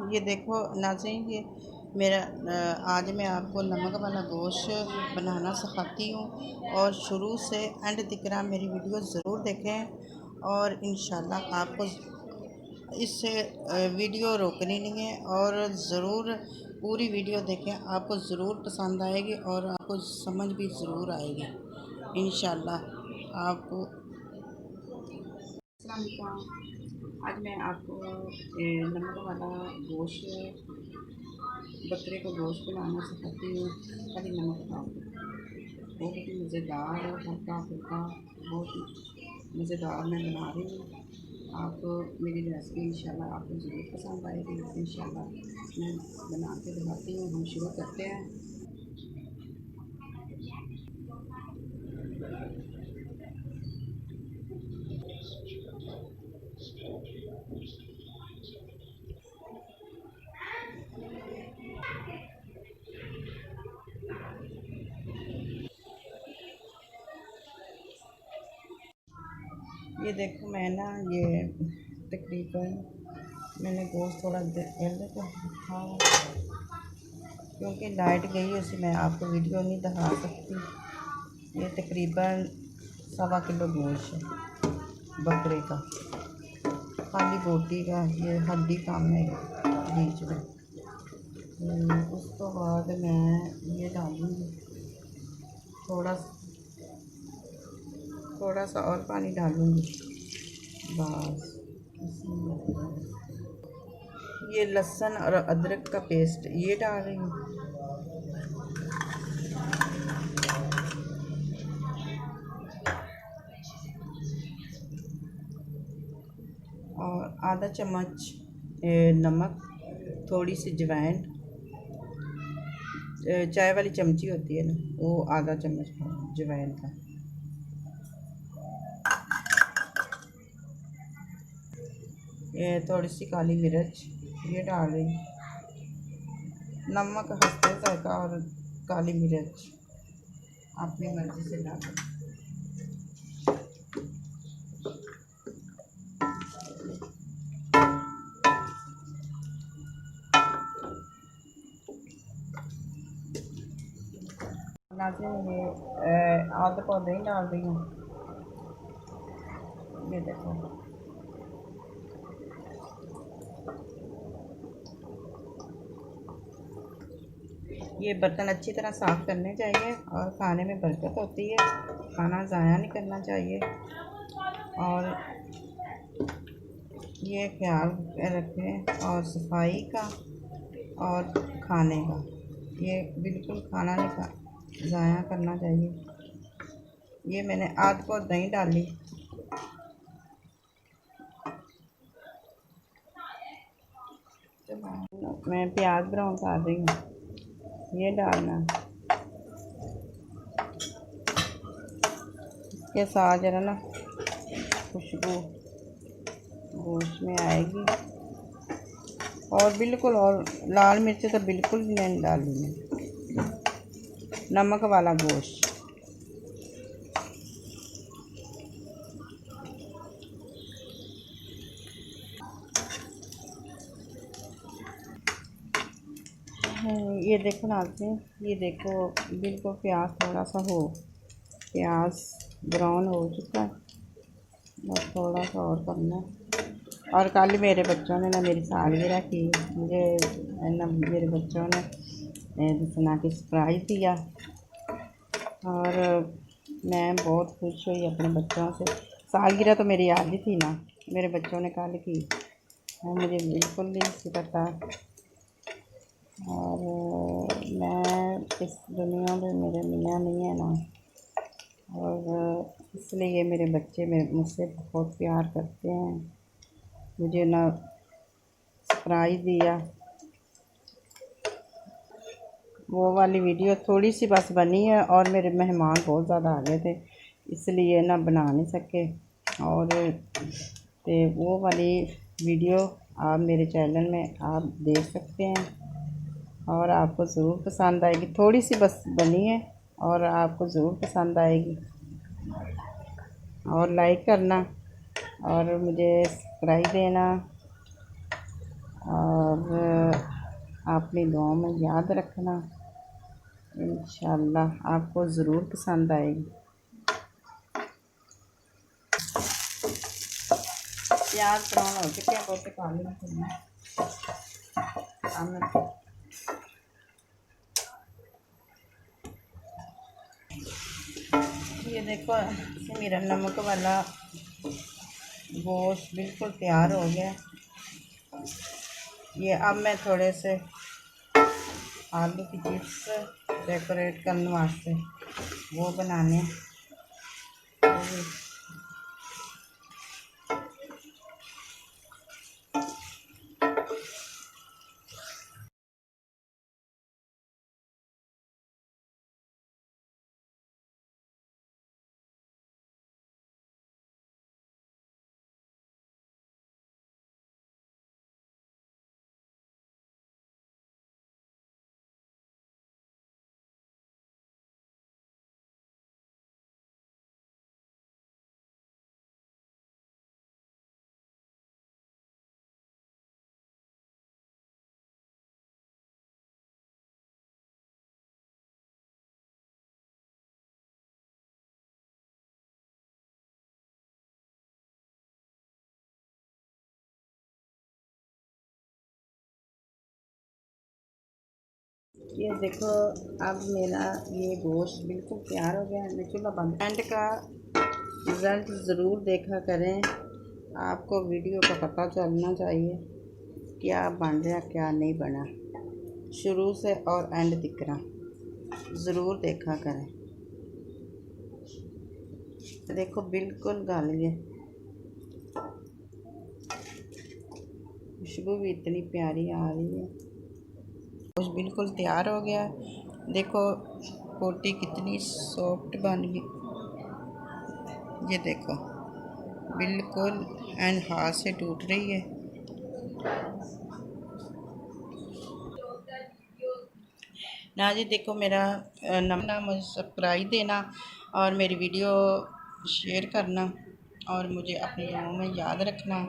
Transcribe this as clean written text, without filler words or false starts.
ये देखो नाज़रीन, ये मेरा आज मैं आपको नमक वाला गोश्त बनाना सिखाती हूँ और शुरू से एंड तक आप मेरी वीडियो ज़रूर देखें और इंशाल्लाह आपको इससे वीडियो रोकनी नहीं है और ज़रूर पूरी वीडियो देखें। आपको ज़रूर पसंद आएगी और आपको समझ भी ज़रूर आएगी इंशाल्लाह आपको। अस्सलाम वालेकुम। आज मैं आपको नमक वाला गोश्त, बकरे का गोश्त बनाना सिखाती हूँ। खाली नमक डाल बहुत ही मज़ेदार और हल्का फुल्का बहुत ही मज़ेदार मैं बना रही हूँ। आप मेरी रेसिपी इंशाल्लाह आपको ज़रूर पसंद आएगी। इंशाल्लाह मैं बना के दिखाती हूँ। हम शुरू करते हैं। ये देखो मैं ना ये तकरीबन मैंने गोश्त थोड़ा जल्दी को रखा क्योंकि लाइट गई है, मैं आपको वीडियो नहीं दिखा सकती। ये तकरीबन 1.25 किलो गोश्त है बकरे का, खाली बोटी का, ये हड्डी कम है बीच में। उस तो बाद मैं ये डालूँगी थोड़ा सा और पानी डालूँगी बस। ये लहसुन और अदरक का पेस्ट ये डाल रही हूँ और आधा चम्मच नमक, थोड़ी सी जवैन, चाय वाली चमची होती है ना, वो आधा चम्मच जवैन का। ये थोड़ी सी काली मिर्च ये डाल रही, नमक हल्के जायका और काली मिर्च अपनी मर्ज़ी से डालें। नाज़रीन ये आधा पौधे ही डाल रही हूँ। ये देखो ये बर्तन अच्छी तरह साफ़ करने चाहिए और खाने में बरकत होती है, खाना ज़ाया नहीं करना चाहिए। और ये ख्याल रखें और सफाई का और खाने का, ये बिल्कुल खाना नहीं ज़ाया करना चाहिए। ये मैंने आध को दही डाली, मैं प्याज ब्राउन कर रही हूँ, ये डालना के साथ जरा ना खुशबू गोश्त में आएगी। और बिल्कुल और लाल मिर्च तो बिल्कुल भी नहीं डाली मैं। नमक वाला गोश्त ये देखो नाज़रीन, ये देखो बिल्कुल प्याज थोड़ा सा प्याज ब्राउन हो चुका है, बस थोड़ा सा और करना है। और कल मेरे बच्चों ने ना मेरी सालगिरह की, मुझे ना मेरे बच्चों ने सुना कि सरप्राइज़ दिया और मैं बहुत खुश हुई अपने बच्चों से। सालगिरह तो मेरी याद ही थी ना, मेरे बच्चों ने कल की, मुझे बिल्कुल नहीं पता। और मैं इस दुनिया में मेरे मियाँ नहीं है ना, और इसलिए मेरे बच्चे मुझसे बहुत प्यार करते हैं। मुझे ना सरप्राइज़ दिया, वो वाली वीडियो थोड़ी सी बस बनी है और मेरे मेहमान बहुत ज़्यादा आ गए थे, इसलिए ना बना नहीं सके। और तो वो वाली वीडियो आप मेरे चैनल में आप देख सकते हैं और आपको ज़रूर पसंद आएगी। थोड़ी सी बस बनी है और आपको ज़रूर पसंद आएगी। और लाइक करना और मुझे सब्सक्राइब देना और अपनी दुआओं में याद रखना। इंशाल्लाह आपको ज़रूर पसंद आएगी। प्याज ब्राउन हो चुके हैं, बहुत काले ये देखो मेरा नमक वाला गोश्त बिल्कुल तैयार हो गया। ये अब मैं थोड़े से आलू की चिप्स डेकोरेट करने वास्ते वो बनाने ये देखो अब मेरा ये गोश्त बिल्कुल तैयार हो गया है। मैं चूल्हा बंद। एंड का रिज़ल्ट ज़रूर देखा करें, आपको वीडियो का पता चलना चाहिए क्या बन रहा क्या नहीं बना। शुरू से और एंड तक ज़रूर देखा करें। देखो बिल्कुल गल गए, खुशबू भी इतनी प्यारी आ रही है। कुछ बिल्कुल तैयार हो गया। देखो रोटी कितनी सॉफ्ट बन गई, ये देखो बिल्कुल एंड हाथ से टूट रही है। ना जी देखो मेरा नमना मुझे सब्सक्राइब देना और मेरी वीडियो शेयर करना और मुझे अपनी दुआओं में याद रखना।